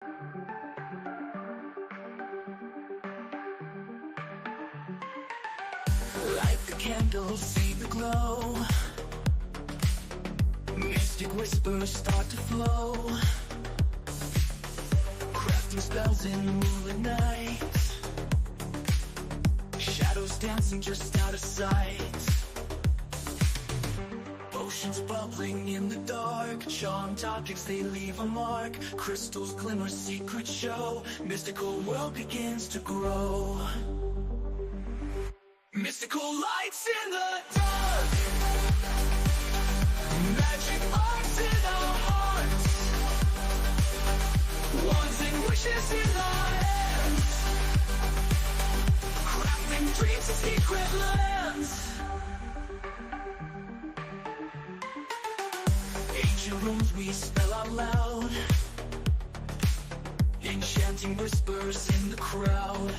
Light the candles, see the glow. Mystic whispers start to flow. Crafting spells in moonlit night. Shadows dancing just out of sight. Oceans bubbling in the dark. Charmed objects, they leave a mark. Crystals glimmer, secrets show. Mystical world begins to grow. Mystical lights in the dark. Magic arts in our hearts. Wands and wishes in our hands. Crafting dreams in secret lands. Ancient runes we spell out loud. Enchanting whispers in the crowd.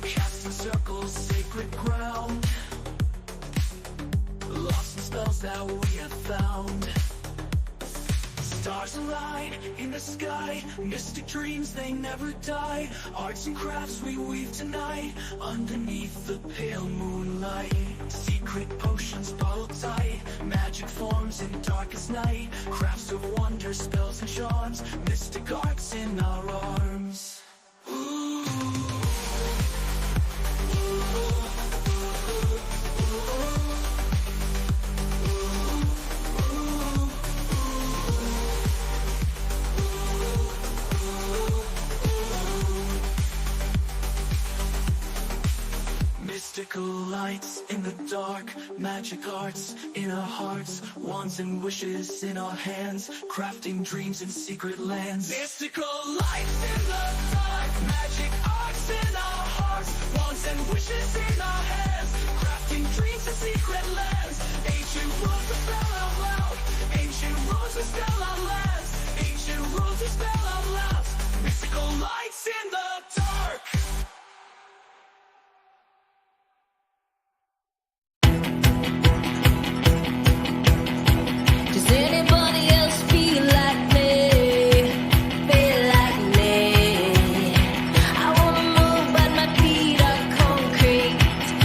Casting circles, sacred ground. Lost in spells that we have found. Stars align in the sky. Mystic dreams, they never die. Arts and crafts we weave tonight. Underneath the pale moonlight. Secret potions bottled tight. Magic forms in darkest night. Crafts of wonder, spells and charms. Mystic arts in our arms. Ooh. Mystical lights in the dark, magic arts in our hearts, wands and wishes in our hands, crafting dreams in secret lands. Mystical lights in the dark, magic arts in our hearts, wands and wishes in our hands, crafting dreams in secret lands. Ancient rules we spell out loud, ancient rules we spell out loud, ancient rules we spell out loud. Mystical lights in the dark. Does anybody else feel like me? Feel like me? I wanna move but my feet are concrete.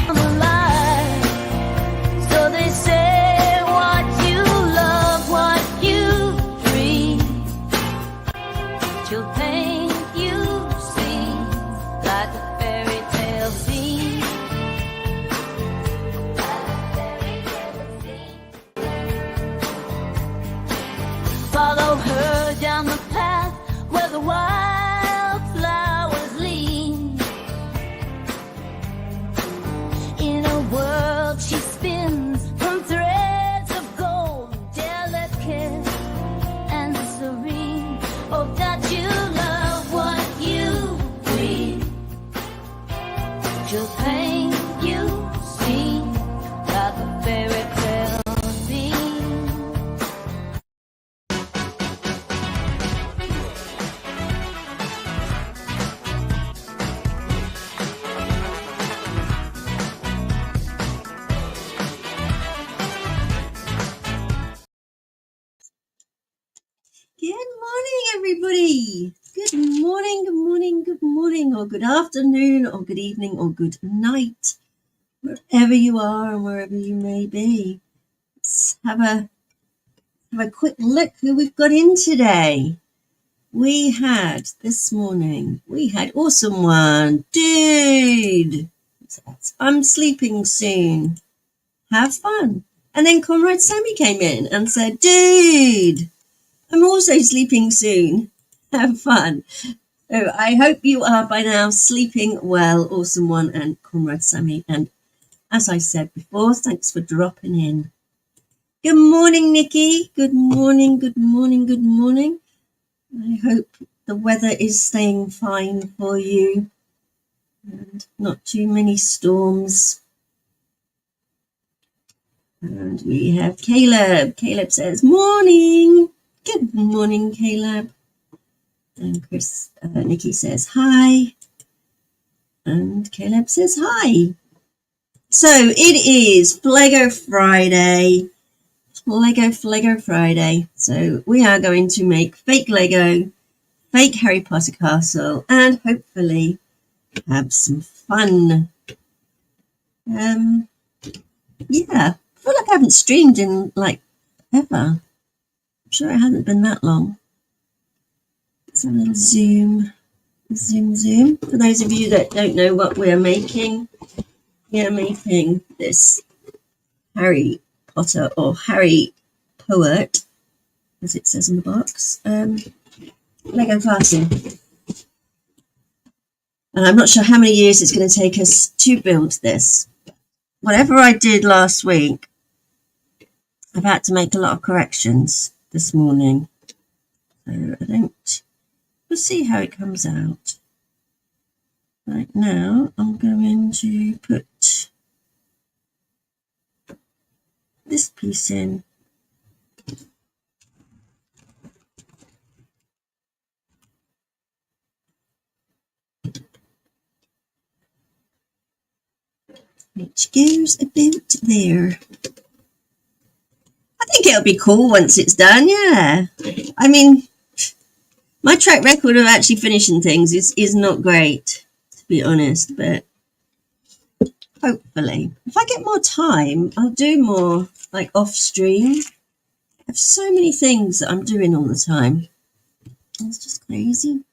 I'm alive. So they say what you love, what you breathe. She'll paint you see like a fairy tale scene. Like a fairy tale scene. Follow her down the path where the wildflowers lean. In a world she spins from threads of gold, delicate and serene. Oh, that you love what you breathe. She'll paint you see like a fairy tale scene. Good morning, everybody. Good morning, good morning, good morning, or good afternoon, or good evening, or good night, wherever you are and wherever you may be. Let's have a quick look who we've got in today. We had awesome one, dude. I'm sleeping soon. Have fun. And then Comrade Sammy came in and said, dude, I'm also sleeping soon. Have fun. So I hope you are by now sleeping well, awesome one, and Comrade Sammy. And as I said before, thanks for dropping in. Good morning, Nikki. Good morning, good morning, good morning. I hope the weather is staying fine for you and not too many storms. And we have Caleb. Caleb says, morning. Good morning, Caleb. And Nikki says, hi. And Caleb says, hi. So it is Flego Friday. Flego Friday. So we are going to make fake Lego, fake Harry Potter castle, and hopefully have some fun. Yeah, I feel like I haven't streamed in like ever. I'm sure it hasn't been that long. Let's have a little zoom. For those of you that don't know what we're making, we are making this Harry Potter or Harry Poet, as it says in the box, Lego castle. And I'm not sure how many years it's going to take us to build this. Whatever I did last week, I've had to make a lot of corrections this morning. So we'll see how it comes out. Right now, I'm going to put this piece in. Which goes about there. I think it'll be cool once it's done, yeah. I mean, my track record of actually finishing things is not great, to be honest, but hopefully. If I get more time, I'll do more like off stream. I have so many things that I'm doing all the time. It's just crazy.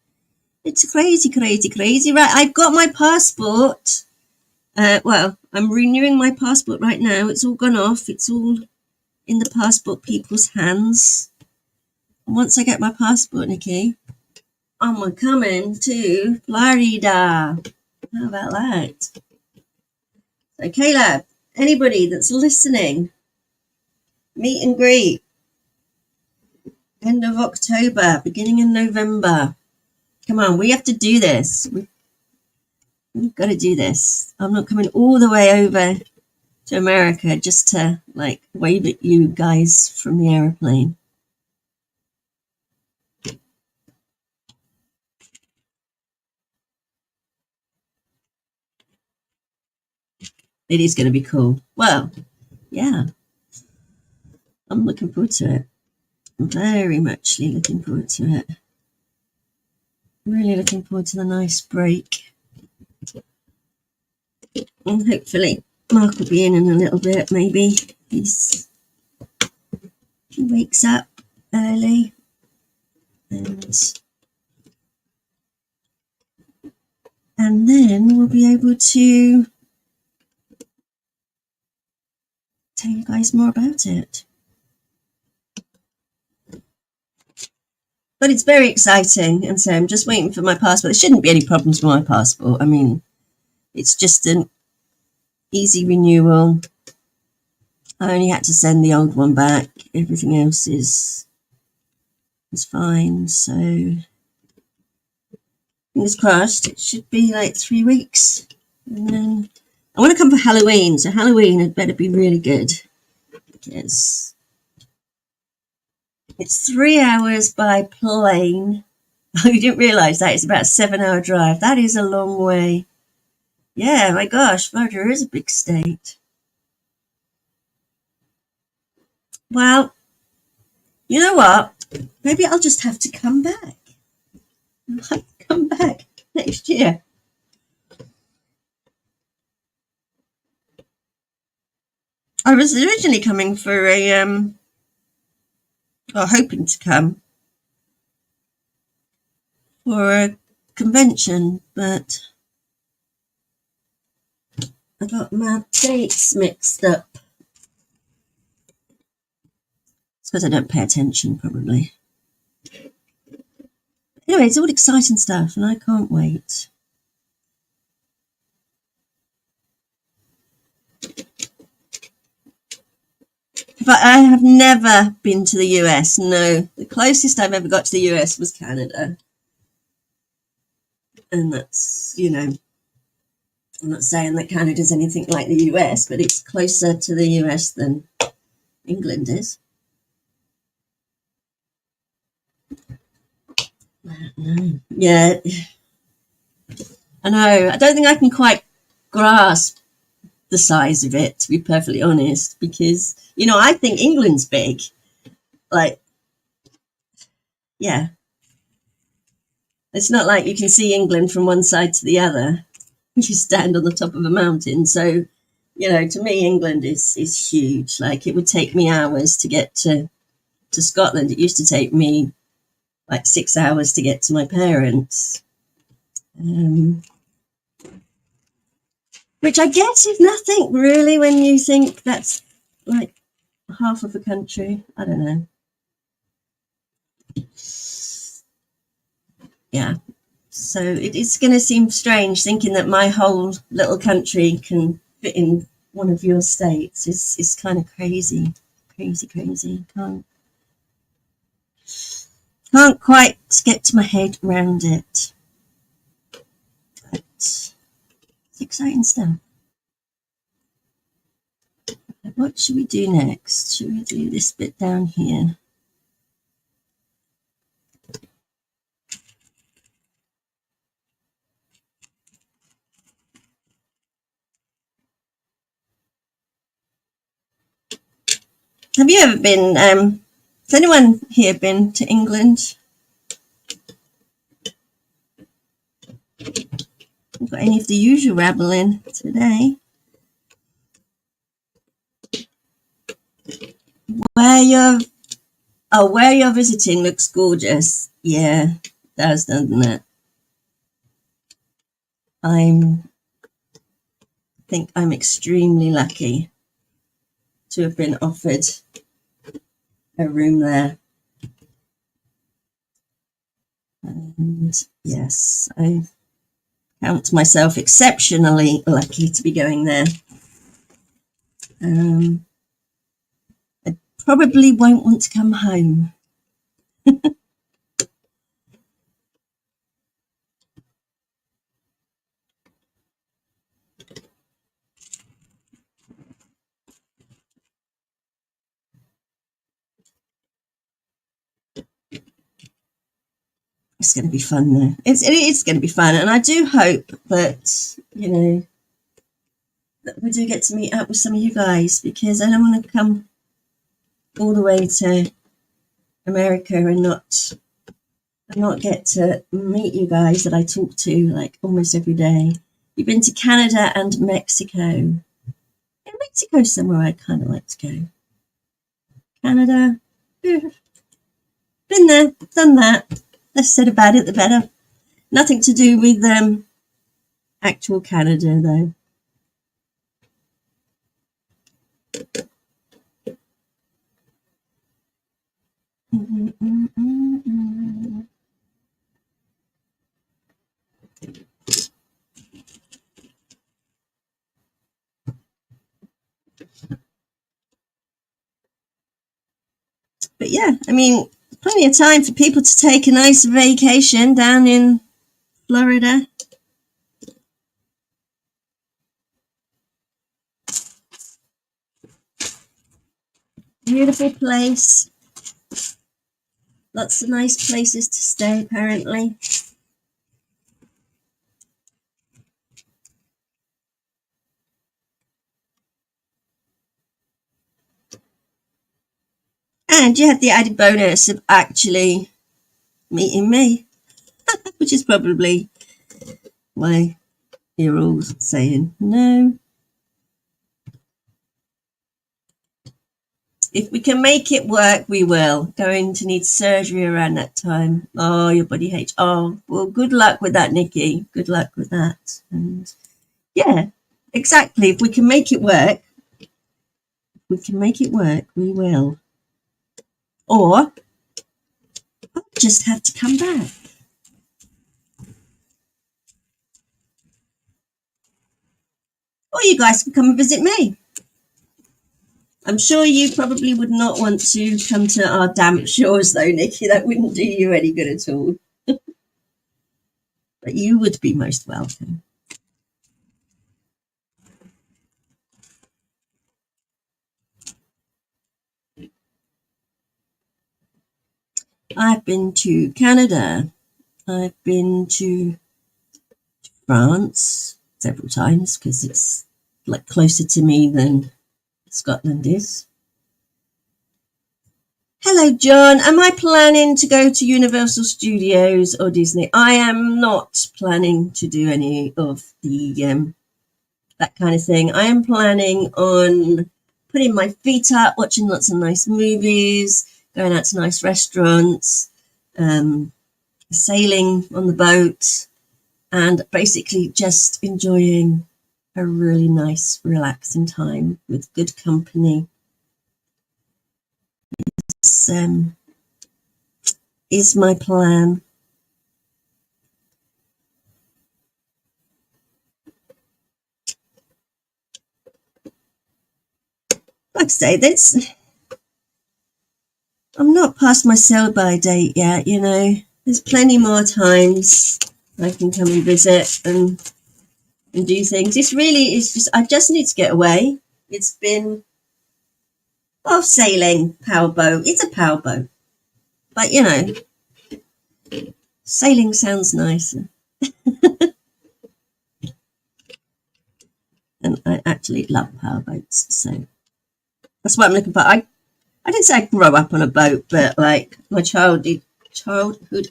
It's crazy. Right, I've got my passport. Well, I'm renewing my passport right now. It's all gone off. It's all in the passport people's hands. And once I get my passport, Nikki, I'm coming to Florida. How about that? So, Caleb, anybody that's listening, meet and greet. End of October, beginning in November. Come on, we have to do this. We've got to do this. I'm not coming all the way over to America just to like wave at you guys from the aeroplane. It is going to be cool. Well, yeah. I'm looking forward to it. I'm very much looking forward to it. Really looking forward to the nice break. And hopefully Mark will be in a little bit, maybe. He wakes up early. And then we'll be able to tell you guys more about it. But it's very exciting, and so I'm just waiting for my passport. There shouldn't be any problems with my passport. I mean, it's just an easy renewal. I only had to send the old one back. Everything else is fine. So fingers crossed. It should be like 3 weeks. And then I want to come for Halloween. So Halloween had better be really good, because it's 3 hours by plane. Oh, you didn't realise that? It's about a 7-hour drive. That is a long way. Yeah, my gosh, Florida is a big state. Well, you know what? Maybe I'll just have to come back. I'll have to come back next year. I was originally coming for or hoping to come for a convention, but I got my dates mixed up. It's because I don't pay attention, probably. Anyway, it's all exciting stuff, and I can't wait. But I have never been to the US, no. The closest I've ever got to the US was Canada. And that's, you know, I'm not saying that Canada's anything like the US, but it's closer to the US than England is. Yeah, I know. I don't think I can quite grasp the size of it, to be perfectly honest, because You know, I think England's big. Like, yeah. It's not like you can see England from one side to the other. You stand on the top of a mountain. So, you know, to me, England is huge. Like, it would take me hours to get to Scotland. It used to take me like 6 hours to get to my parents. Which I guess is nothing really when you think that's like half of the country. I don't know. Yeah. So it's going to seem strange thinking that my whole little country can fit in one of your states. Is kind of crazy. Crazy. Can't quite get to my head around it. But it's exciting stuff. What should we do next? Should we do this bit down here? Have you ever been, has anyone here been to England? We've got any of the usual rabble in today. Where you're visiting looks gorgeous. Yeah, it does, doesn't it? I think I'm extremely lucky to have been offered a room there. And yes, I count myself exceptionally lucky to be going there. I probably won't want to come home. It's going to be fun though. It is going to be fun, and I do hope that, you know, that we do get to meet up with some of you guys, because I don't want to come all the way to America and not get to meet you guys that I talk to like almost every day. You've been to Canada and Mexico. Yeah, Mexico's somewhere I'd kind of like to go. Canada, been there, done that. Less said about it, the better. Nothing to do with actual Canada, though. But yeah, I mean, plenty of time for people to take a nice vacation down in Florida. Beautiful place. Lots of nice places to stay, apparently. And you had the added bonus of actually meeting me, which is probably why you're all saying no. If we can make it work, we will. Going to need surgery around that time. Oh, your body hates. Oh, well, good luck with that, Nikki. Good luck with that. And yeah, exactly. If we can make it work, we will. Or I'll just have to come back. Or you guys can come and visit me. I'm sure you probably would not want to come to our damp shores, though, Nikki. That wouldn't do you any good at all. But you would be most welcome. I've been to Canada. I've been to France several times because it's like closer to me than Scotland is. Hello, John. Am I planning to go to Universal Studios or Disney? I am not planning to do any of the that kind of thing. I am planning on putting my feet up, watching lots of nice movies, going out to nice restaurants, sailing on the boat, and basically just enjoying a really nice, relaxing time with good company. This is my plan. Like I say, I'm not past my sell-by date yet, you know. There's plenty more times I can come and visit and do things. This really is just, I just need to get away. It's been, well, sailing, powerboat. It's a powerboat. But, you know, sailing sounds nicer. And I actually love powerboats, so that's what I'm looking for. I didn't say I grew up on a boat, but like my childhood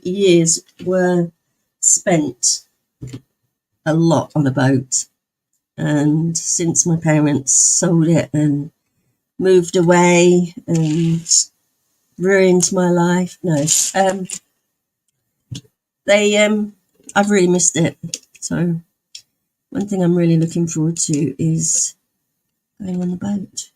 years were spent a lot on a boat. And since my parents sold it and moved away and ruined my life, I've really missed it. So one thing I'm really looking forward to is going on the boat.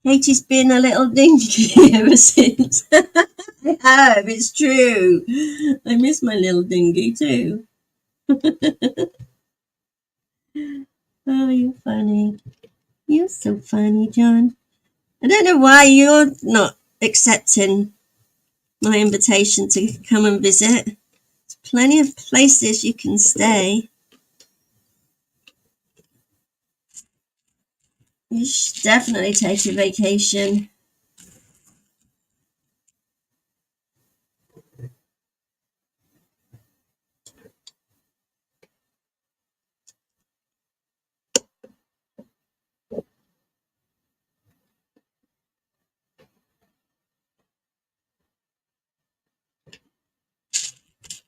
Katie's been a little dingy ever since. I have, it's true. I miss my little dinghy too. Oh, you're funny. You're so funny, John. I don't know why you're not accepting my invitation to come and visit. There's plenty of places you can stay. You should definitely take a vacation.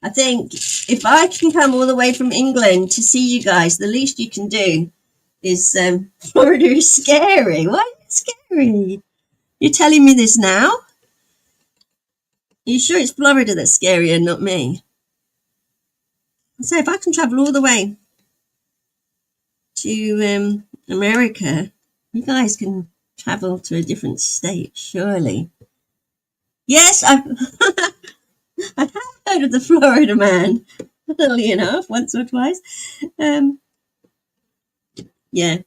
I think if I can come all the way from England to see you guys, the least you can do is Florida is scary. Why is it scary? You're telling me this now? Are you sure it's Florida that's scary and not me? So if I can travel all the way to America, you guys can travel to a different state, surely. Yes, I have heard of the Florida man, funnily enough, once or twice. Yeah.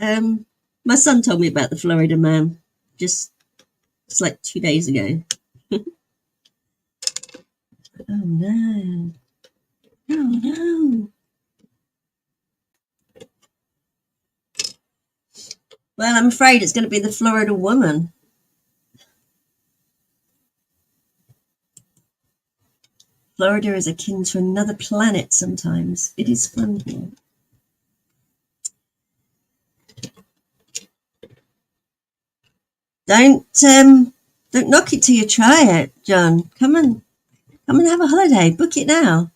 My son told me about the Florida man just like 2 days ago. Oh no. Oh no. Well, I'm afraid it's going to be the Florida woman. Florida is akin to another planet sometimes. It is fun here. Don't knock it till you try it, John. Come and have a holiday. Book it now.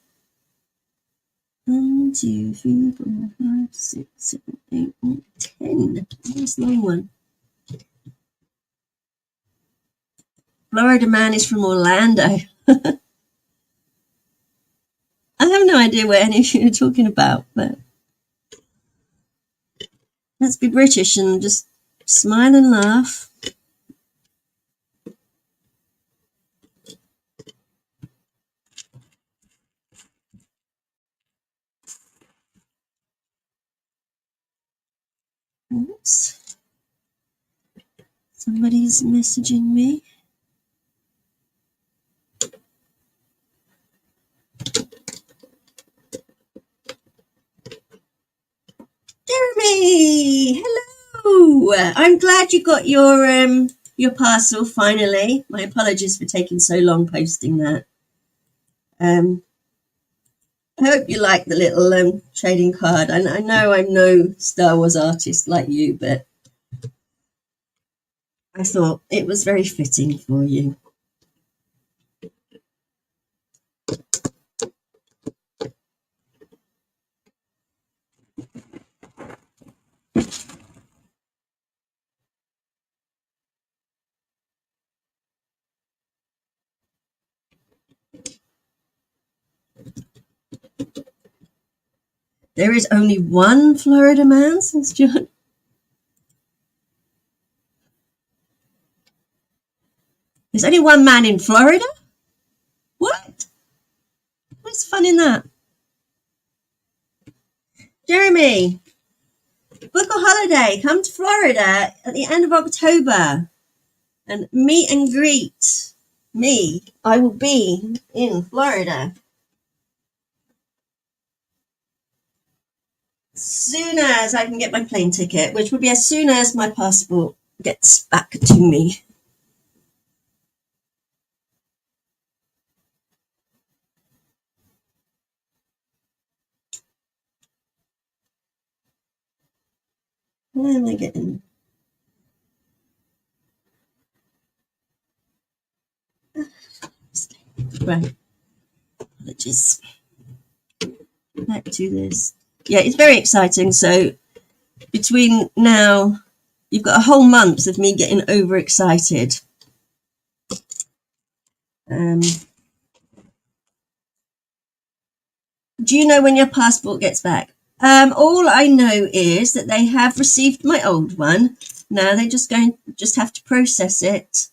1, 2, 3, 4, 5, 6, 7, 8, 9, 10. Nice long one. Florida man is from Orlando. I have no idea what any of you are talking about, but let's be British and just smile and laugh. Oops. Somebody's messaging me. Jeremy! I'm glad you got your parcel finally. My apologies for taking so long posting that. I hope you like the little trading card. I know I'm no Star Wars artist like you, but I thought it was very fitting for you. There is only one Florida man since John. There's only one man in Florida? What? What's fun in that? Jeremy, book a holiday. Come to Florida at the end of October and meet and greet me. I will be in Florida. As soon as I can get my plane ticket, which will be as soon as my passport gets back to me. Where am I getting? Right. Apologies. Back to this. Yeah, it's very exciting. So between now, you've got a whole month of me getting overexcited. Do you know when your passport gets back? All I know is that they have received my old one. Now they're just have to process it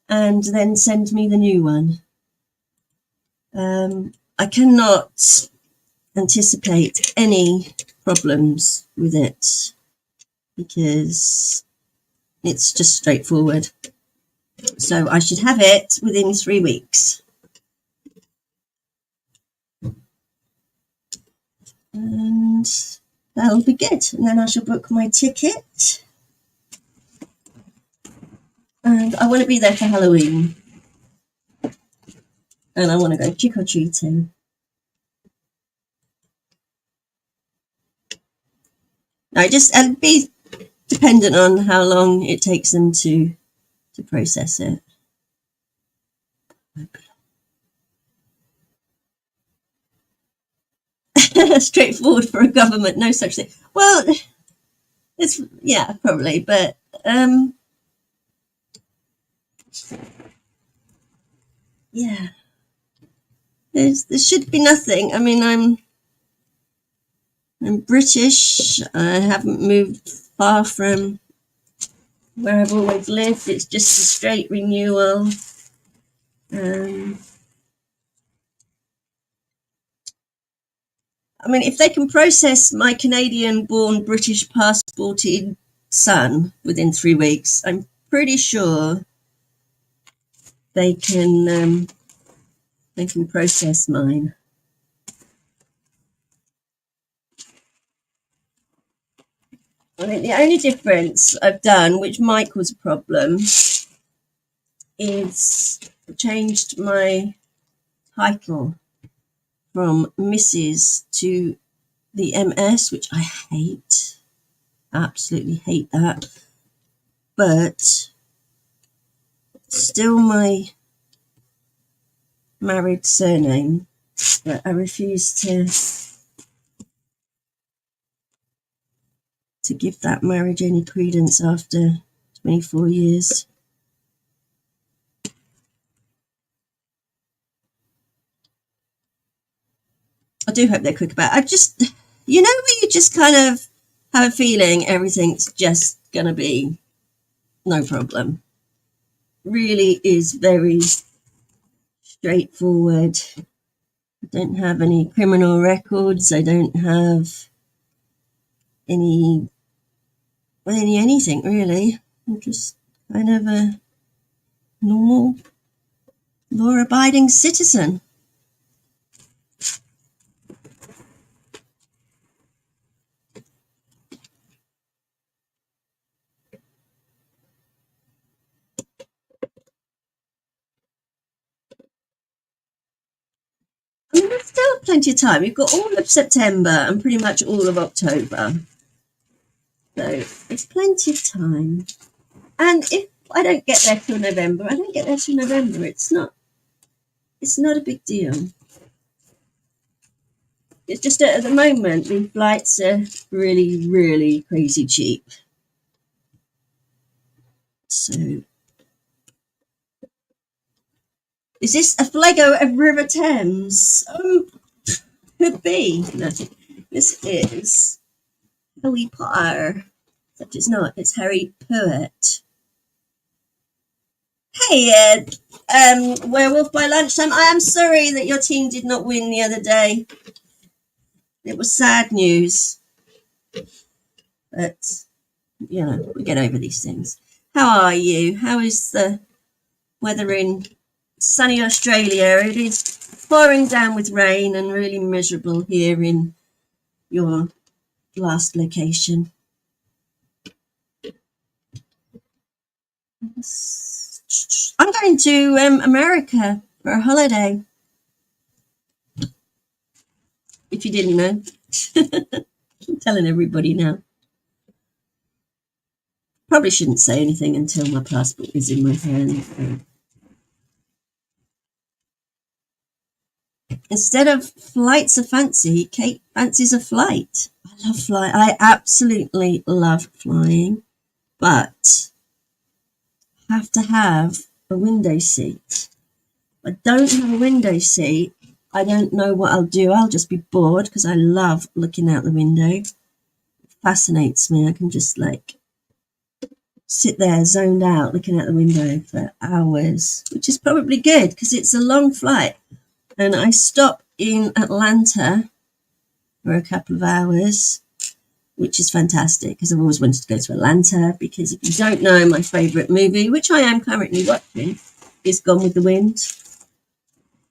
and then send me the new one. I cannot anticipate any problems with it because it's just straightforward. So I should have it within 3 weeks. And that'll be good. And then I shall book my ticket. And I want to be there for Halloween. And I want to go trick-or-treating. I'll be dependent on how long it takes them to process it. Straightforward for a government, no such thing. Well, it's probably, but there should be nothing. I mean, I'm British. I haven't moved far from where I've always lived. It's just a straight renewal. I mean, if they can process my Canadian-born British passported son within 3 weeks, I'm pretty sure they can process mine. I think the only difference I've done, which might cause a problem, is changed my title from Mrs. to the MS, which I hate. Absolutely hate that. But still my married surname. But I refuse to give that marriage any credence after 24 years. I do hope they're quick about it. I just, when you just kind of have a feeling everything's just going to be no problem. Really is very straightforward. I don't have any criminal records. I don't have anything really. I'm just kind of a normal law-abiding citizen. plenty of time. You've got all of September and pretty much all of October. So it's plenty of time. And if I don't get there till November, I don't get there till November. It's not a big deal. It's just that at the moment, the flights are really, really crazy cheap. So, is this a Flego of River Thames? Could be. No, this is Harry Potter. Except it's not. It's Harry Poet. Hey, Werewolf by Lunchtime. I am sorry that your team did not win the other day. It was sad news. But, you know, we get over these things. How are you? How is the weather in sunny Australia? It is pouring down with rain and really miserable here in your last location. I'm going to America for a holiday. If you didn't know. I'm telling everybody now. Probably shouldn't say anything until my passport is in my hand. Instead of flights of fancy, Kate fancies a flight. I love flying. I absolutely love flying, but I have to have a window seat. If I don't have a window seat, I don't know what I'll do. I'll just be bored because I love looking out the window. It fascinates me. I can just like sit there zoned out looking out the window for hours, which is probably good because it's a long flight. And I stop in Atlanta for a couple of hours, which is fantastic because I've always wanted to go to Atlanta because if you don't know, my favourite movie, which I am currently watching, is Gone with the Wind.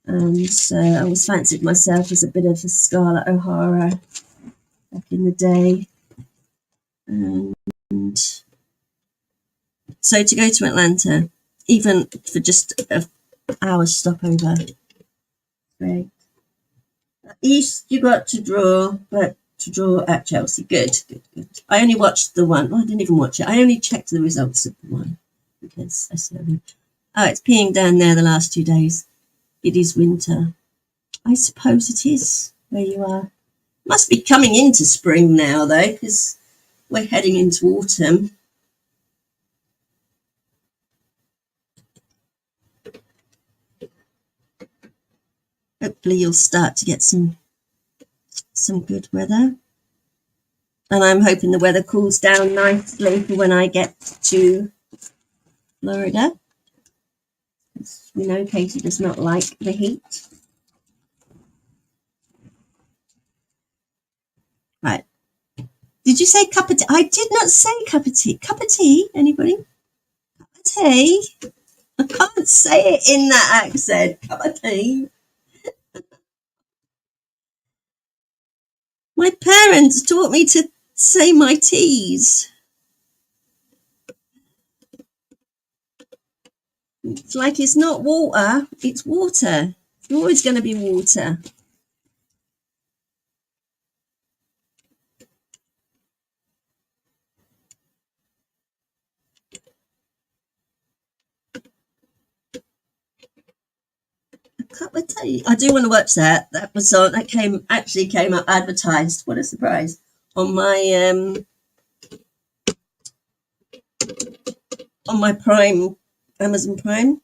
And so I always fancied myself as a bit of a Scarlett O'Hara back in the day. And so to go to Atlanta, even for just an hour's stopover, great. East, you got to draw, but to draw at Chelsea. Good. I only watched the one. Well, I didn't even watch it. I only checked the results of the one because I saw them. Oh, it's peeing down there the last 2 days. It is winter. I suppose it is where you are. Must be coming into spring now, though, because we're heading into autumn. Hopefully you'll start to get some good weather. And I'm hoping the weather cools down nicely for when I get to Florida. As we know, Katie does not like the heat. Right. Did you say cup of tea? I did not say cup of tea. Cup of tea? Anybody? Cup of tea? I can't say it in that accent. Cup of tea. My parents taught me to say my teas. It's like it's not water, it's water. It's always going to be water. A cup of tea. I do want to watch that. That was on. That actually came up advertised. What a surprise! On my Prime, Amazon Prime,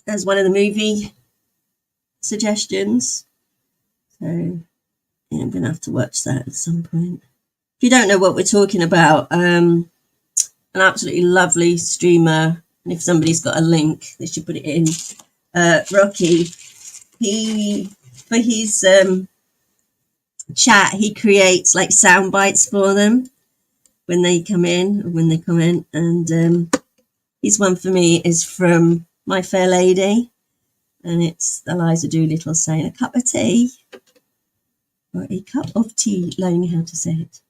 as one of the movie suggestions. So yeah, I'm gonna have to watch that at some point. If you don't know what we're talking about, an absolutely lovely streamer, and if somebody's got a link, they should put it in. Rocky, he for his chat, he creates like sound bites for them when they come in or when they comment, and his one for me is from My Fair Lady, and it's Eliza Doolittle saying a cup of tea or a cup of tea, learning how to say it.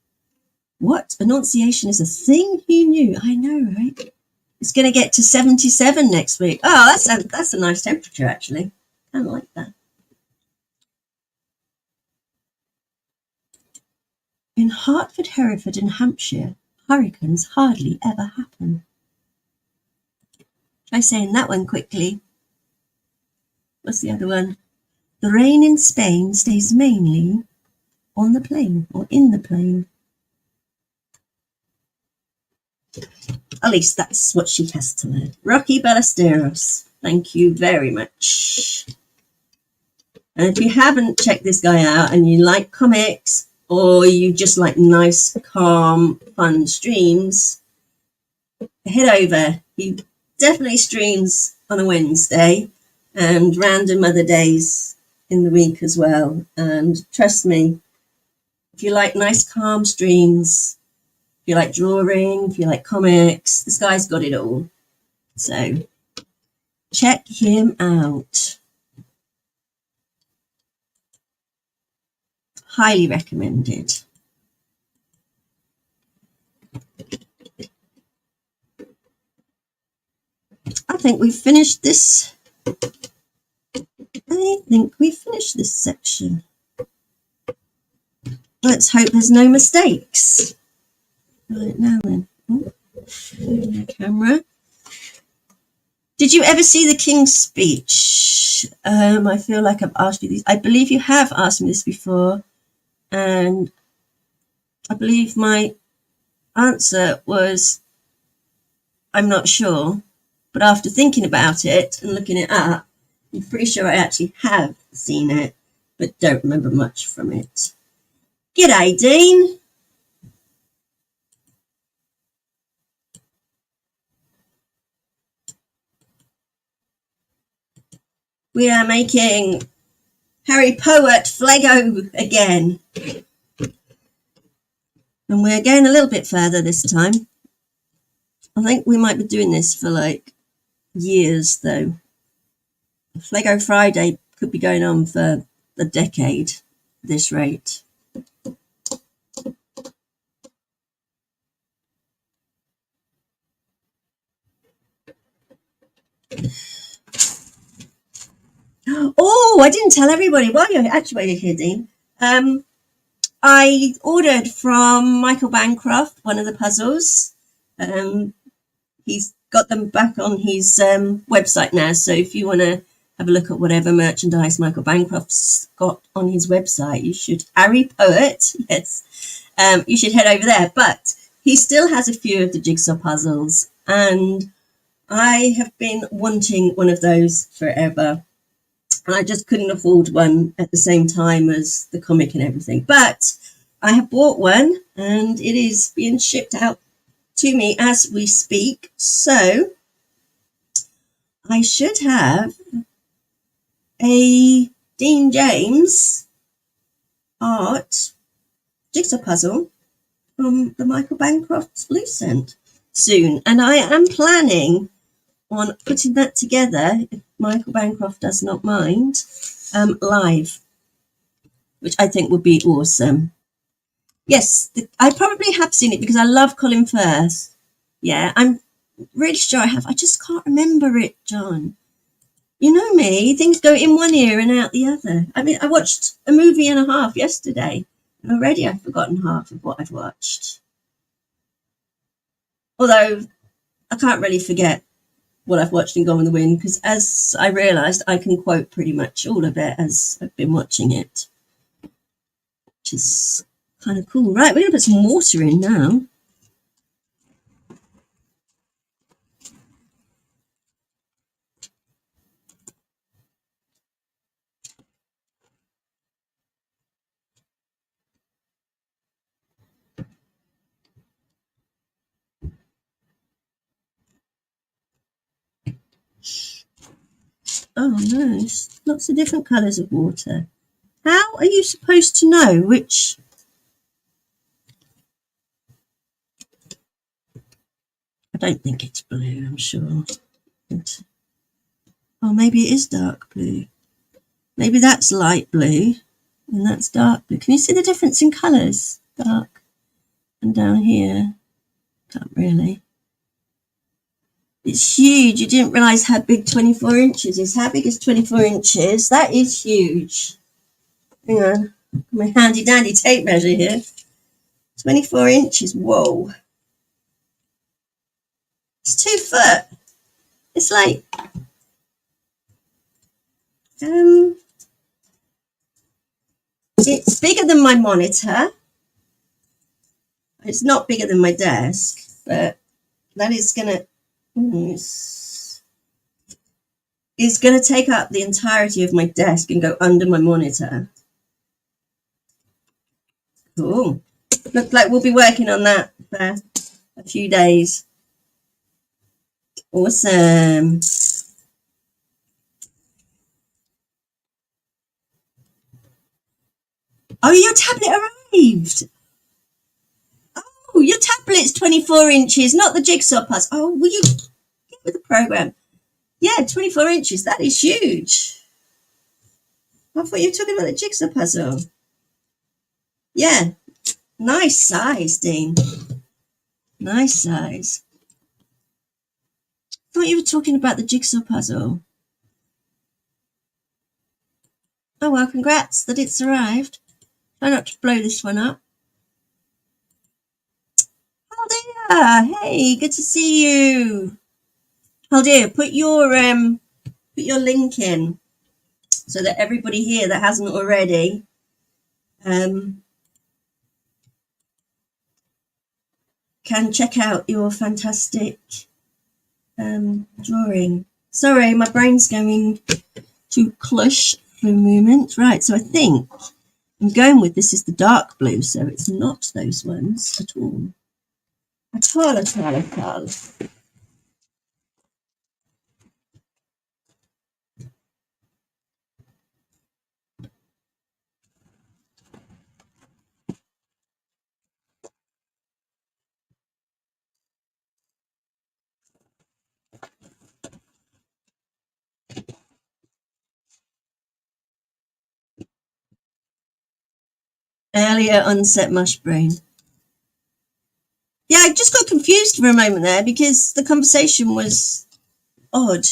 What? Enunciation is a thing? Who knew? I know, right? It's going to get to 77 next week. Oh, that's a nice temperature, actually. I like that. In Hertford, Hereford and Hampshire, hurricanes hardly ever happen. Try saying that one quickly. What's the other one? The rain in Spain stays mainly on the plain or in the plain. At least that's what she has to learn. Rocky Ballesteros. Thank you very much. And if you haven't checked this guy out and you like comics or you just like nice, calm, fun streams, head over. He definitely streams on a Wednesday and random other days in the week as well. And trust me, if you like nice, calm streams, if you like drawing, if you like comics, this guy's got it all. So check him out. Highly recommended. I think we've finished this. Section. Let's hope there's no mistakes. Right now then. Camera. Did you ever see the King's Speech? I feel like I've asked you these. I believe you have asked me this before. And I believe my answer was, I'm not sure. But after thinking about it and looking it up, I'm pretty sure I actually have seen it, but don't remember much from it. G'day, Dean. We are making Harry Poet Flego again. And we're going a little bit further this time. I think we might be doing this for like years though. Flego Friday could be going on for a decade at this rate. Oh, I didn't tell everybody. While you're here, Dean. I ordered from Michael Bancroft one of the puzzles. He's got them back on his website now. So if you want to have a look at whatever merchandise Michael Bancroft's got on his website, you should. Harry Poet, yes. You should head over there. But he still has a few of the jigsaw puzzles, and I have been wanting one of those forever. And I just couldn't afford one at the same time as the comic and everything. But I have bought one, and it is being shipped out to me as we speak. So I should have a Dean James art jigsaw puzzle from the Michael Bancroft Lucent soon. And I am planning on putting that together, if Michael Bancroft does not mind, live, which I think would be awesome. Yes, I probably have seen it because I love Colin Firth. Yeah, I'm really sure I have. I just can't remember it, John. You know me, things go in one ear and out the other. I mean, I watched a movie and a half yesterday, and already I've forgotten half of what I've watched. Although I can't really forget what I've watched in Gone with the Wind, because as I realised, I can quote pretty much all of it as I've been watching it, which is kind of cool. Right, we're going to put some water in now. Oh, nice. Lots of different colours of water. How are you supposed to know which? I don't think it's blue, I'm sure. Oh, maybe it is dark blue. Maybe that's light blue and that's dark blue. Can you see the difference in colours? Dark and down here. Can't really. It's huge. You didn't realise how big 24 inches is. How big is 24 inches? That is huge. Hang on. My handy dandy tape measure here. 24 inches. Whoa. It's 2 foot. It's like, it's bigger than my monitor. It's not bigger than my desk, but that is gonna, it's gonna take up the entirety of my desk and go under my monitor. Cool. Looks like we'll be working on that for a few days. Awesome. Oh, your tablet arrived. Oh, your tablet's 24 inches, not the jigsaw puzzle. Oh, will you get with the program? Yeah, 24 inches. That is huge. I thought you were talking about the jigsaw puzzle. Yeah, nice size, Dean. Nice size. I thought you were talking about the jigsaw puzzle. Oh, well, congrats that it's arrived. Try not to blow this one up. Haldia, hey, good to see you. Haldia, put your link in so that everybody here that hasn't already can check out your fantastic drawing. Sorry, my brain's going to clush for a moment. Right, so I think I'm going with this is the dark blue, so it's not those ones at all. At all. Earlier onset mush brain. Yeah, I just got confused for a moment there because the conversation was odd.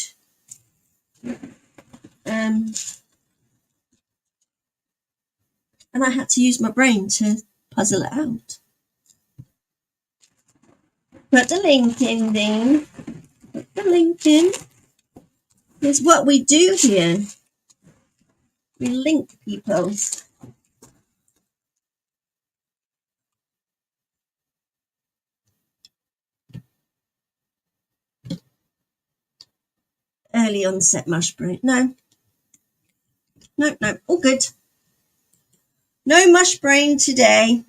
And I had to use my brain to puzzle it out. Put the link in, Dean. Put the link in. Here's what we do here. We link people. Early onset mush brain. No, all good. No mush brain today.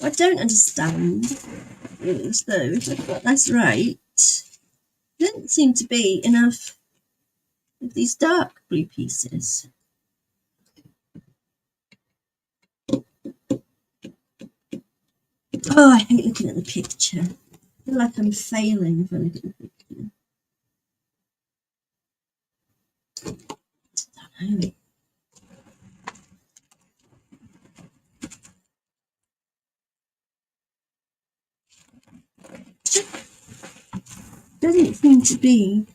I don't understand is though, if I've got this right, there doesn't seem to be enough of these dark blue pieces. Oh, I hate looking at the picture. I feel like I'm failing if I look at the picture. I don't know. Doesn't seem to be.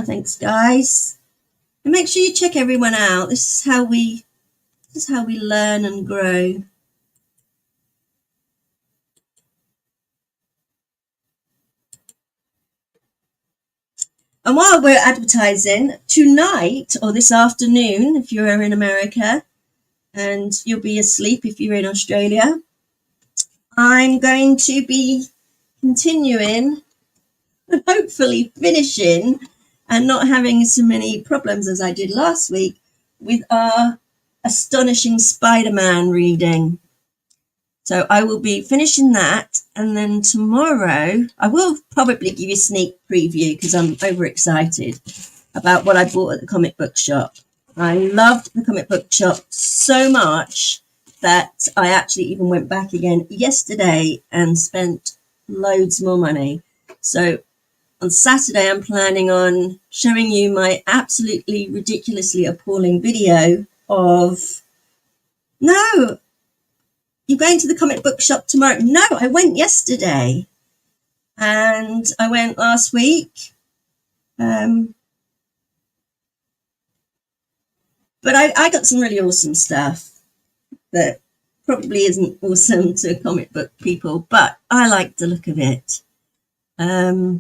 Thanks, guys. And make sure you check everyone out. This is how we learn and grow. And while we're advertising, tonight or this afternoon, if you're in America, and you'll be asleep if you're in Australia, I'm going to be continuing and hopefully finishing and not having so many problems as I did last week with our Astonishing Spider-Man reading. So I will be finishing that, and then tomorrow I will probably give you a sneak preview because I'm overexcited about what I bought at the comic book shop. I loved the comic book shop so much that I actually even went back again yesterday and spent loads more money. So on Saturday, I'm planning on showing you my absolutely ridiculously appalling video of, no, you're going to the comic book shop tomorrow. No, I went yesterday. and I went last week. But I got some really awesome stuff that probably isn't awesome to comic book people, but I like the look of it. Yeah,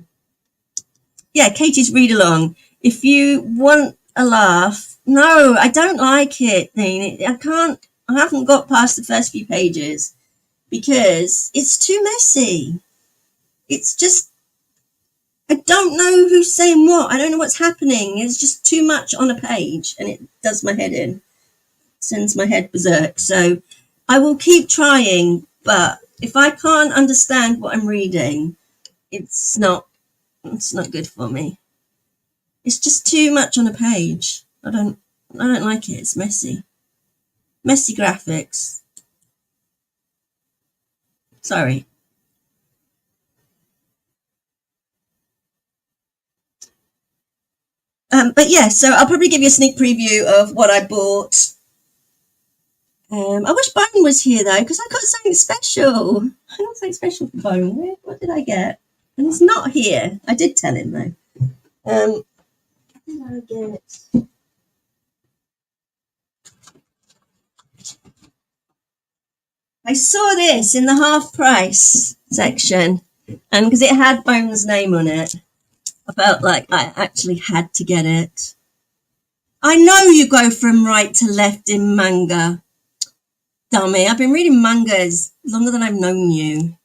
Katie's read along. If you want a laugh, no, I don't like it, Dean. I haven't got past the first few pages because it's too messy. It's just, I don't know who's saying what. I don't know what's happening. It's just too much on a page and it does my head in, sends my head berserk. So I will keep trying, but if I can't understand what I'm reading, it's not good for me. It's just too much on a page. I don't like it. It's messy. Messy graphics. Sorry. But yeah, so I'll probably give you a sneak preview of what I bought. I wish Bone was here though, because I got something special. I got something special for Bone. What did I get? And he's not here. I did tell him though. What did I get? I saw this in the half price section, and because it had Bone's name on it, I felt like I actually had to get it. I know you go from right to left in manga. Dummy, I've been reading mangas longer than I've known you.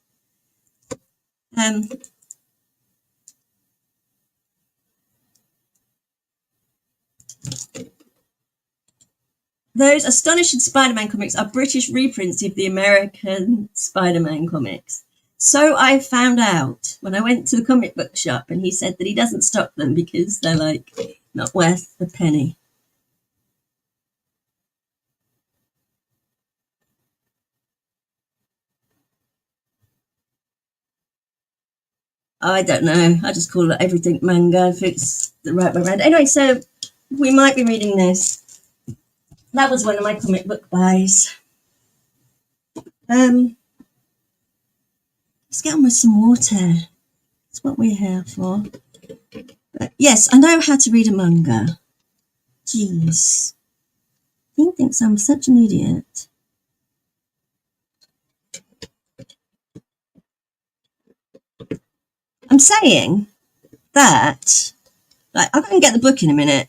Those astonishing Spider-Man comics are British reprints of the American Spider-Man comics. So I found out when I went to the comic book shop, and he said that he doesn't stock them because they're like not worth a penny. Oh, I don't know. I just call it everything manga if it's the right way around. Anyway, so we might be reading this. That was one of my comic book buys. Let's get on with some water. That's what we're here for. But yes, I know how to read a manga. Jeez. He thinks I'm such an idiot. I'm saying that, like, I'm going to get the book in a minute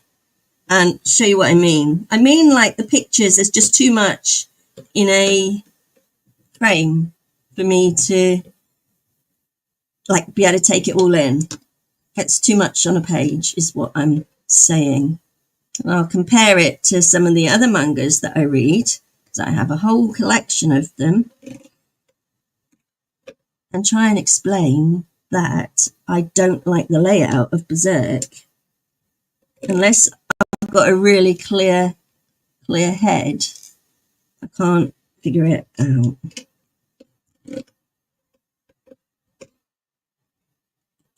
and show you what I mean. I mean, like, the pictures, there's just too much in a frame for me to, like, be able to take it all in. It's too much on a page is what I'm saying. And I'll compare it to some of the other mangas that I read, because I have a whole collection of them, and try and explain that I don't like the layout of Berserk unless I've got a really clear head. I can't figure it out.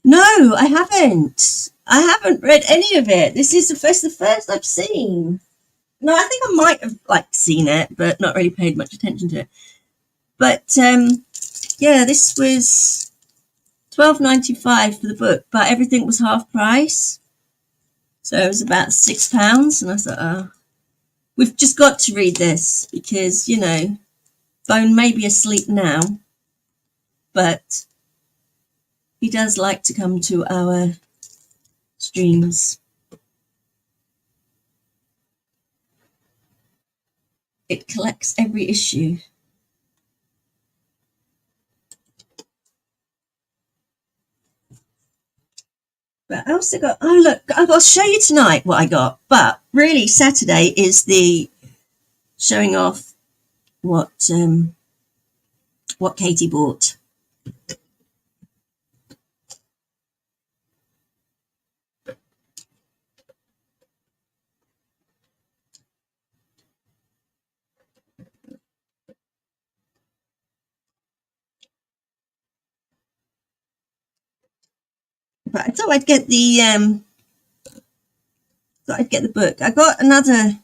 No, I haven't. I haven't read any of it. This is the first I've seen. No, I think I might have like seen it, but not really paid much attention to it. But yeah, this was £12.95 for the book, but everything was half price. So it was about £6. And I thought, oh, we've just got to read this because, you know, Bone may be asleep now, but he does like to come to our streams. It collects every issue. But I also got, oh look, I'll show you tonight what I got. But really Saturday is the showing off what Katie bought. But I thought I'd get the book. I got another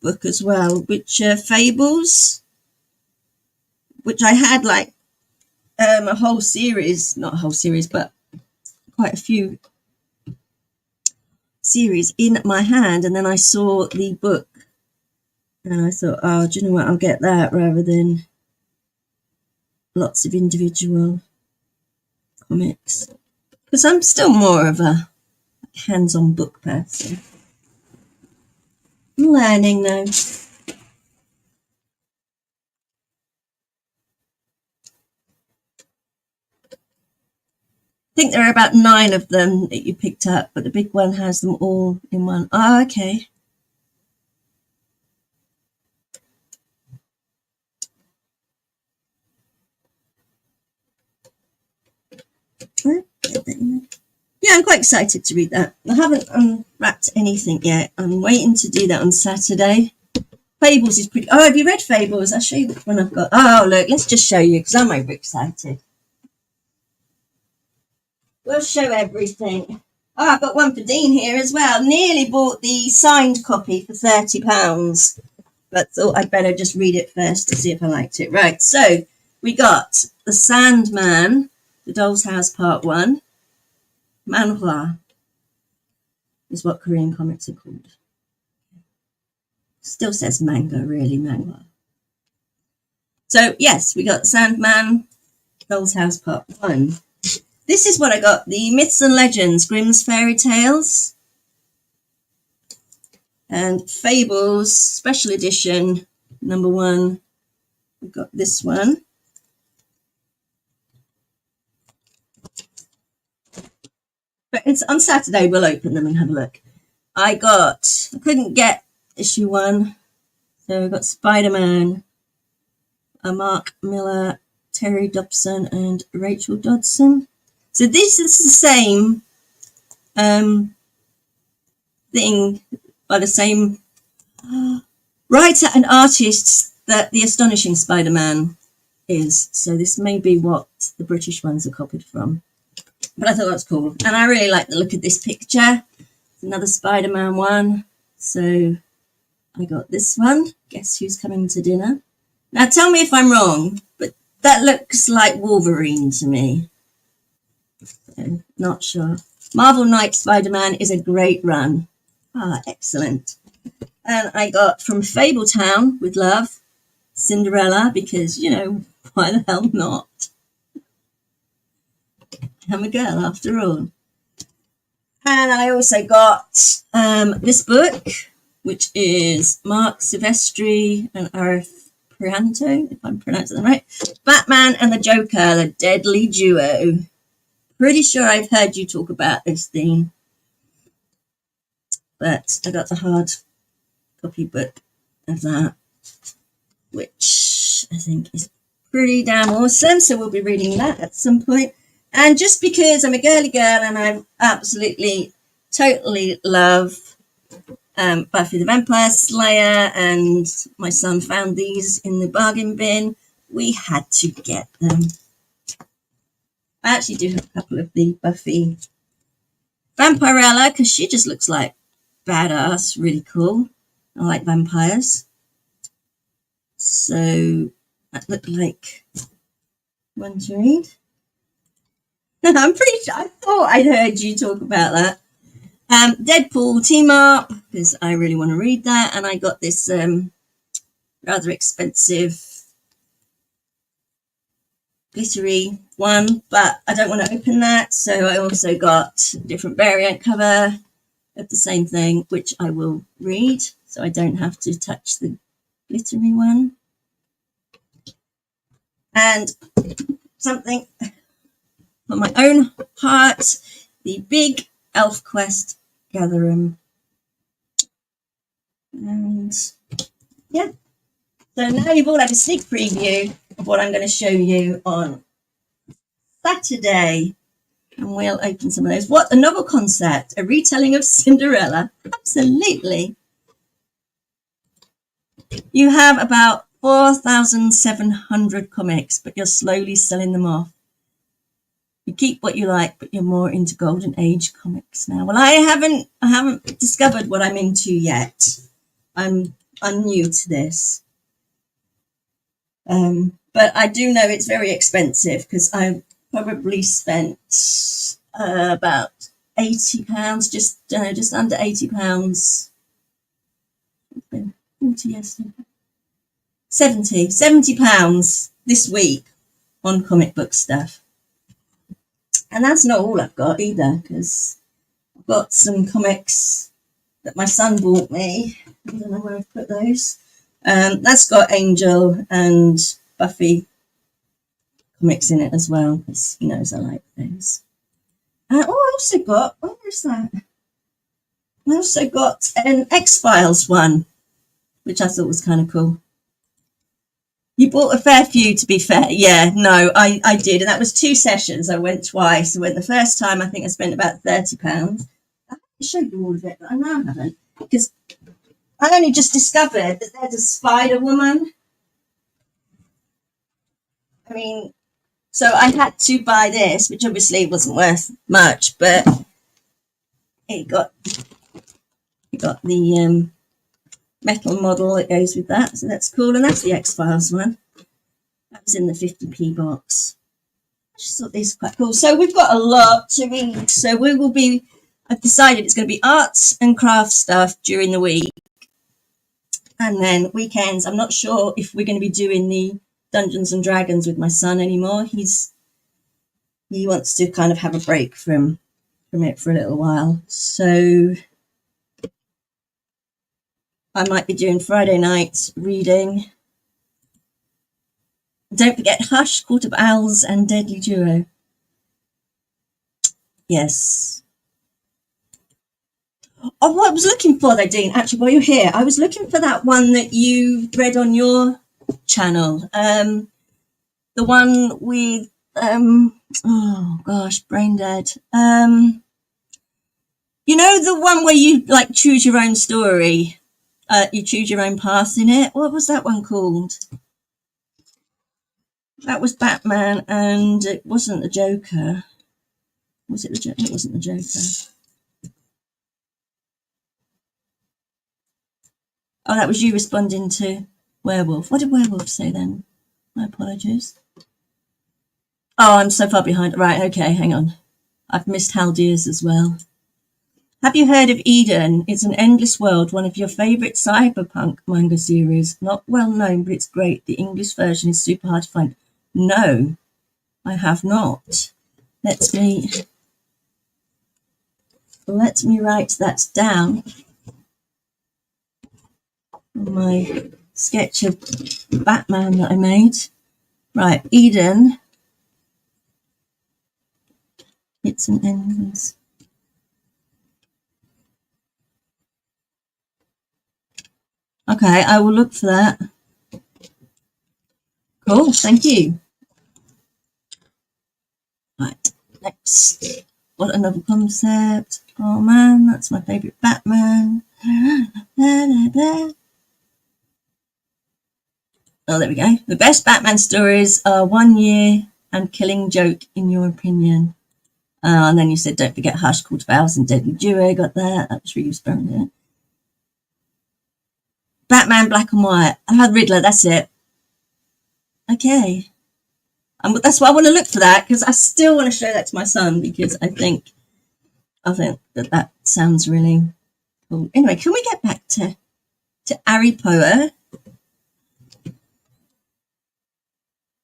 book as well, which Fables, which I had like a whole series, not a whole series, but quite a few series in my hand, and then I saw the book and I thought, oh, do you know what, I'll get that rather than lots of individual comics, because I'm still more of a hands-on book person. I'm learning though. I think there are about 9 of them that you picked up, but the big one has them all in one. Oh, okay. Yeah, I'm quite excited to read that. I haven't unwrapped anything yet. I'm waiting to do that on Saturday. Fables is pretty... Oh, have you read Fables? I'll show you which one I've got. Oh, look, let's just show you, because I'm overexcited. We'll show everything. Oh, I've got one for Dean here as well. Nearly bought the signed copy for £30, but thought I'd better just read it first to see if I liked it. Right, so we got The Sandman, The Doll's House Part 1. Manhwa is what Korean comics are called. Still says manga, really, manhwa. So, yes, we got Sandman, Doll's House Part 1. This is what I got, the Myths and Legends, Grimm's Fairy Tales, and Fables, Special Edition, number 1. We've got this one. But it's on Saturday, we'll open them and have a look. I couldn't get issue 1, so I got Spider-Man, Mark Miller, Terry Dobson, and Rachel Dodson. So this is the same thing by the same writer and artist that The Astonishing Spider-Man is. So this may be what the British ones are copied from. But I thought that was cool. And I really like the look of this picture. It's another Spider-Man one. So I got this one. Guess who's coming to dinner? Now tell me if I'm wrong, but that looks like Wolverine to me. So, not sure. Marvel Knight Spider-Man is a great run. Ah, excellent. And I got from Fabletown with love, Cinderella, because, you know, why the hell not? I'm a girl after all. And I also got this book, which is Mark Silvestri and Arif Prianto, if I'm pronouncing that right. Batman and the Joker, the Deadly Duo. Pretty sure I've heard you talk about this thing. But I got the hard copy book of that, which I think is pretty damn awesome. So we'll be reading that at some point. And just because I'm a girly girl and I absolutely, totally love Buffy the Vampire Slayer, and my son found these in the bargain bin, we had to get them. I actually do have a couple of the Buffy Vampirella, because she just looks like badass, really cool. I like vampires. So that looked like one to read. I'm pretty sure, I thought I'd heard you talk about that. Deadpool team up, because I really want to read that. And I got this rather expensive glittery one, but I don't want to open that. So I also got a different variant cover of the same thing, which I will read, so I don't have to touch the glittery one. And something for my own heart, the big Elf Quest Gatherum. And yeah, so now you've all had a sneak preview of what I'm going to show you on Saturday, and we'll open some of those. What, a novel concept, a retelling of Cinderella? Absolutely. You have about 4,700 comics, but you're slowly selling them off. You keep what you like, but you're more into Golden Age comics now. Well, I haven't discovered what I'm into yet. I'm new to this. But but I do know it's very expensive because I probably spent about £80, just under £80. 40 yesterday. 70 pounds this week on comic book stuff. And that's not all I've got either, because I've got some comics that my son bought me. I don't know where I've put those. That's got Angel and Buffy comics in it as well, because he knows I like those. I also got, where is that? I also got an X-Files one, which I thought was kind of cool. You bought a fair few, to be fair. Yeah, no, I did. And that was 2 sessions. I went twice. I went the first time, I think I spent about £30. I showed you all of it, but I know I haven't. Because I only just discovered that there's a Spider-Woman. I mean, so I had to buy this, which obviously wasn't worth much, but it got the metal model that goes with that, so that's cool. And that's the X-Files one. That was in the 50p box. I just thought these were quite cool. So we've got a lot to read. So I've decided it's going to be arts and crafts stuff during the week. And then weekends, I'm not sure if we're going to be doing the Dungeons and Dragons with my son anymore. He wants to kind of have a break from it for a little while. So I might be doing Friday night reading. Don't forget Hush, Court of Owls, and Deadly Duo. Yes. Oh, what I was looking for though, Dean, actually, while you're here, I was looking for that one that you read on your channel. The one with, oh gosh, brain dead. You know, the one where you like choose your own story. You choose your own path in it. What was that one called? That was Batman, and it wasn't the Joker. Was it the Joker? It wasn't the Joker. Oh, that was you responding to Werewolf. What did Werewolf say then? My apologies. Oh, I'm so far behind. Right, okay, hang on. I've missed Haldiers as well. Have you heard of Eden? It's an endless world, one of your favourite cyberpunk manga series. Not well known, but it's great. The English version is super hard to find. No, I have not. Let me write that down. My sketch of Batman that I made. Right, Eden. It's an endless. Okay, I will look for that. Cool, thank you. Right, next. What another concept. Oh man, that's my favourite Batman. Oh, there we go. The best Batman stories are 1 Year and Killing Joke, in your opinion. And then you said, don't forget Hush, Court of Owls, and Deadly Duo. Got that. That was really splendid. Batman Black and White. I had Riddler. That's it. Okay. That's why I want to look for that, because I still want to show that to my son, because I think that sounds really cool. Anyway, can we get back to Harry Potter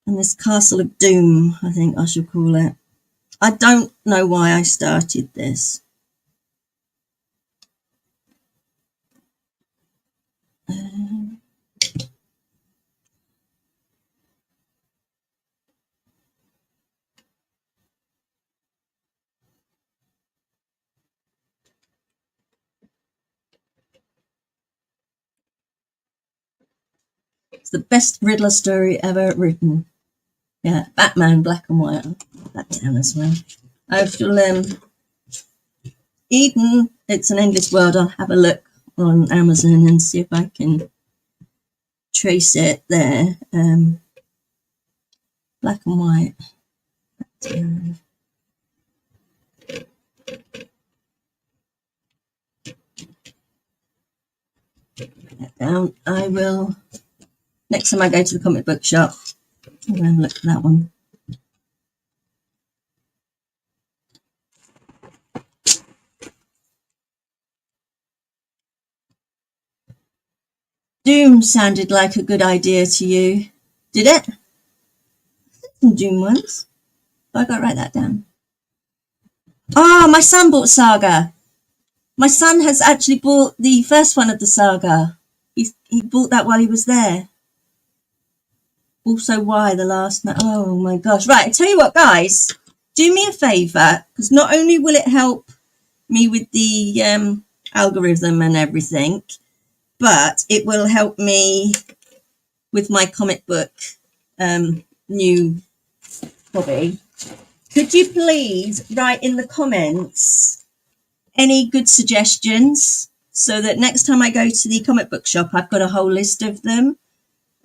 and this Castle of Doom, I think I should call it. I don't know why I started this. It's the best Riddler story ever written. Yeah, Batman Black and White. I'll put that down as well. I shall Eden, It's an Endless World. I'll have a look on Amazon and see if I can trace it there. Black and White. Put that down. I will, next time I go to the comic book shop, I'm going to look at that one. Doom sounded like a good idea to you. Did it? Some Doom ones. I got to write that down. Oh, my son bought Saga. My son has actually bought the first one of the Saga. He bought that while he was there. Also, why the last night? Oh my gosh. Right, I tell you what, guys. Do me a favour, because not only will it help me with the algorithm and everything, but it will help me with my comic book new hobby. Could you please write in the comments any good suggestions so that next time I go to the comic book shop, I've got a whole list of them,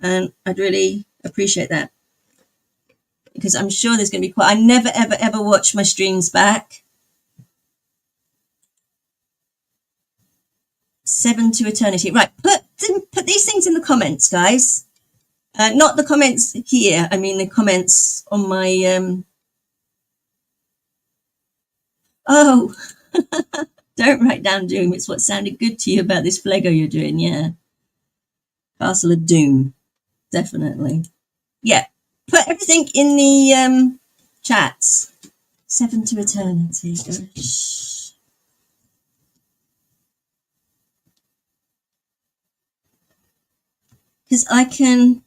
and I'd really appreciate that, because I'm sure there's going to be quite. I never ever watch my streams back. 7 to Eternity. Right, put these things in the comments, guys. Not the comments here. I mean the comments on my Oh, don't write down Doom. It's what sounded good to you about this Flego you're doing. Yeah, Castle of Doom, definitely. Yeah, put everything in the chats. 7 to Eternity. Gosh. Because I can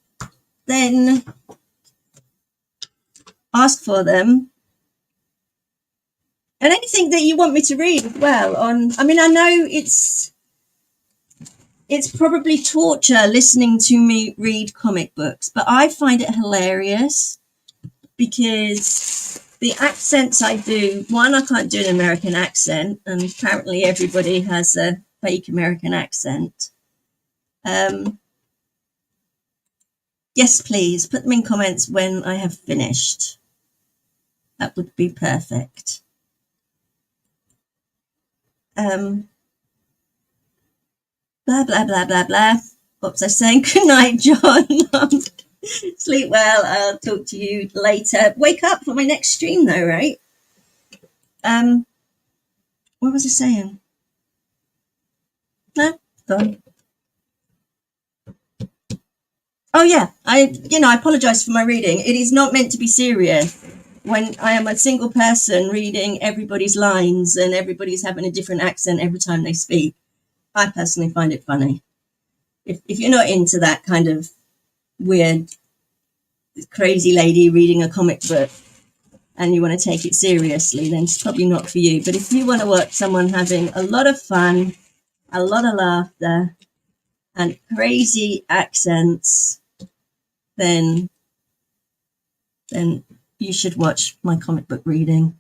then ask for them, and anything that you want me to read as well. I mean, I know it's probably torture listening to me read comic books, but I find it hilarious because the accents I do, one, I can't do an American accent, and apparently everybody has a fake American accent. Yes, please put them in comments when I have finished. That would be perfect. Blah, blah, blah, blah, blah. What was I saying? Good night, John. Sleep well. I'll talk to you later. Wake up for my next stream, though, right? What was I saying? No, gone. Oh yeah, I apologize for my reading. It is not meant to be serious. When I am a single person reading everybody's lines and everybody's having a different accent every time they speak, I personally find it funny. If you're not into that kind of weird, crazy lady reading a comic book and you want to take it seriously, then it's probably not for you. But if you want to watch someone having a lot of fun, a lot of laughter, and crazy accents, then you should watch my comic book reading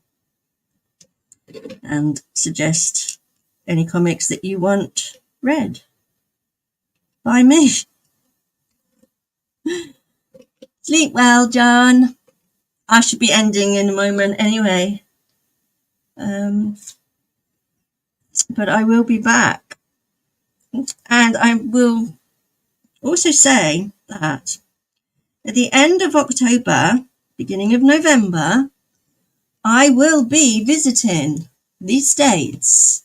and suggest any comics that you want read by me. Sleep well, John. I should be ending in a moment anyway. But I will be back. And I will also say that at the end of October, beginning of November, I will be visiting the States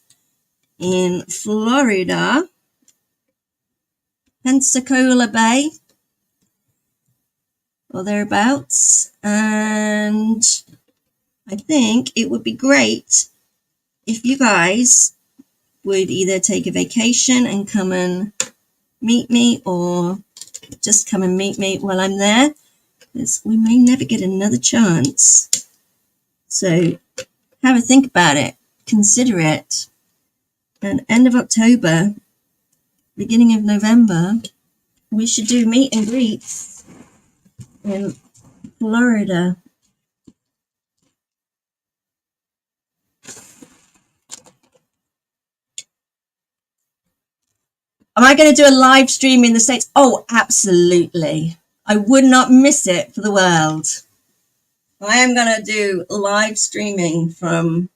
in Florida, Pensacola Bay, or thereabouts, and I think it would be great if you guys would either take a vacation and come and meet me, or just come and meet me while I'm there, because we may never get another chance. So have a think about it, consider it, and end of October, beginning of November, we should do meet and greets in Florida. Am I going to do a live stream in the States? Oh, absolutely. I would not miss it for the world. I am going to do live streaming from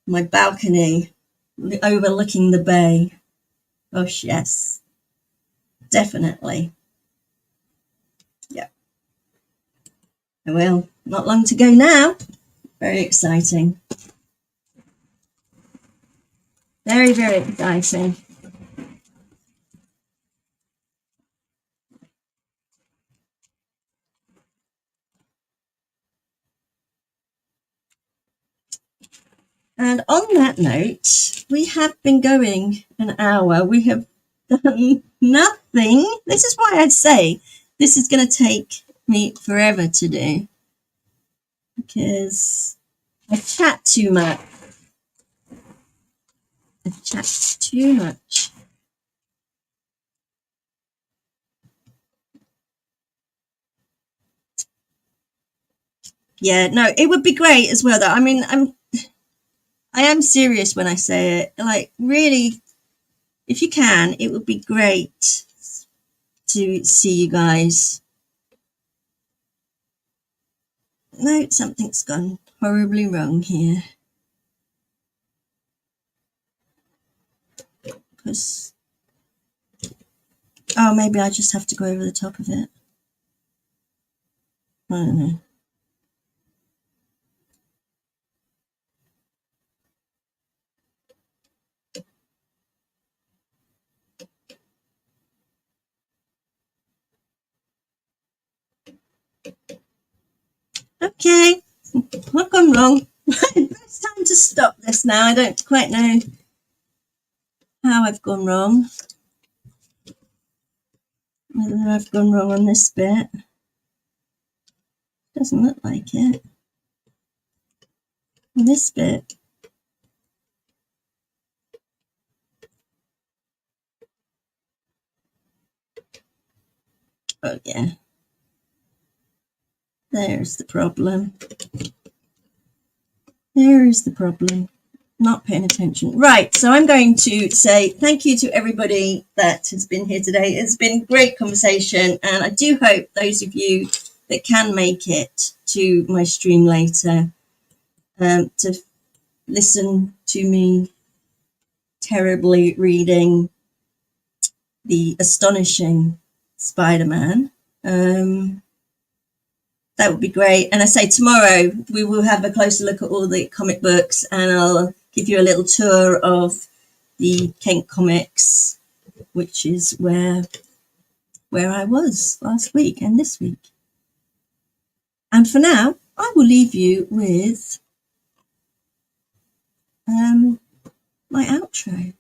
my balcony overlooking the bay. Gosh, yes, definitely. Yeah. Well, not long to go now. Very exciting. Very, very exciting. And on that note, we have been going an hour. We have done nothing. This is why I'd say this is going to take me forever to do, because I chat too much. I chat too much. Yeah, no, it would be great as well, though. I mean, I am serious when I say it. Like, really, if you can, it would be great to see you guys. No, something's gone horribly wrong here. Because, oh, maybe I just have to go over the top of it. I don't know. Okay, what gone wrong? It's time to stop this now. I don't quite know how I've gone wrong. Whether I've gone wrong on this bit. Doesn't look like it. On this bit. Oh yeah. There's the problem. There is the problem. Not paying attention. Right, so I'm going to say thank you to everybody that has been here today. It's been a great conversation, and I do hope those of you that can make it to my stream later to listen to me terribly reading the astonishing Spider-Man. That would be great. And I say tomorrow we will have a closer look at all the comic books, and I'll give you a little tour of the Kent Comics, which is where I was last week and this week. And for now, I will leave you with my outro.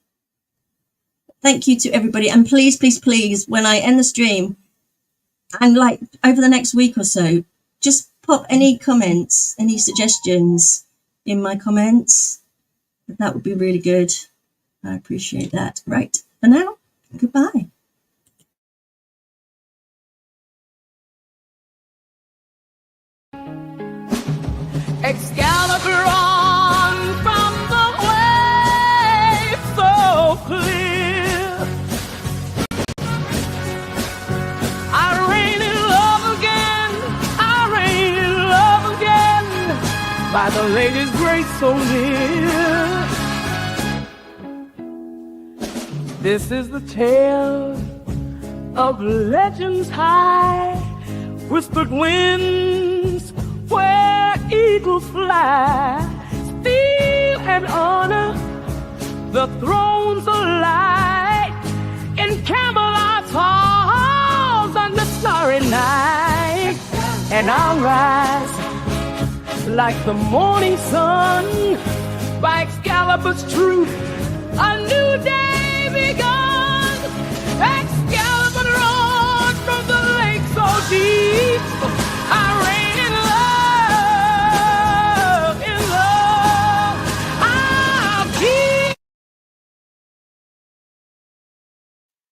Thank you to everybody. And please, please, please, when I end the stream, and like over the next week or so, just pop any comments, any suggestions in my comments. That would be really good. I appreciate that. Right, for now, goodbye. Excalibur on from the wave so clear. I reign in love again. I reign in love again. By the lady's grace so near. This is the tale of legends high, whispered winds where eagles fly, steal and honor the thrones of light in Camelot's halls under starry night. And I'll rise like the morning sun by Excalibur's truth, a new day begun.